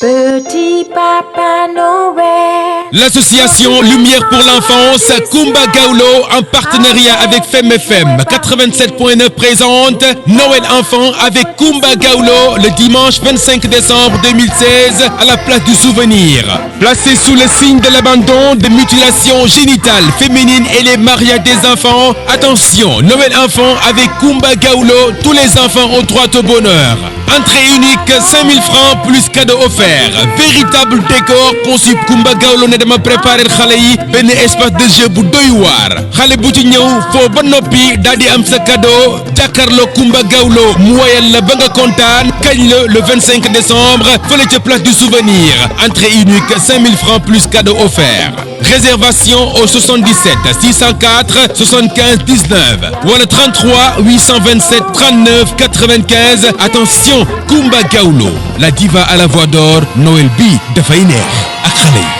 Petit Papa Noël. L'association Lumière pour l'enfance Kumba Gawlo en partenariat avec Femme FM 87.9 présente Noël enfant avec Kumba Gawlo le dimanche 25 décembre 2016 à la place du souvenir. Placé sous le signe de l'abandon, de mutilation génitale féminine et les mariages des enfants. Attention, Noël enfant avec Kumba Gawlo, tous les enfants ont droit au bonheur. Entrée unique, 5000 francs plus cadeau offert. Véritable décor conçu Kumba Gawlo ne dama préparer xale yi benn espace de jeu bu doy waar. Xale bu ci ñëw foo ba noppi daal di am sa cadeau jàkkaarloo Kumba Gawlo mu woyal la ba nga kontaan kañ la le 25 décembre fële ca place du souvenir. Entrée unique, 5000 francs plus cadeau offert. Réservation au 77 604 75 19 wala 33 827 39 95. Attention, Kumba Gawlo, la diva à la voix d'or, Noël bi dafay neex ak xale yi.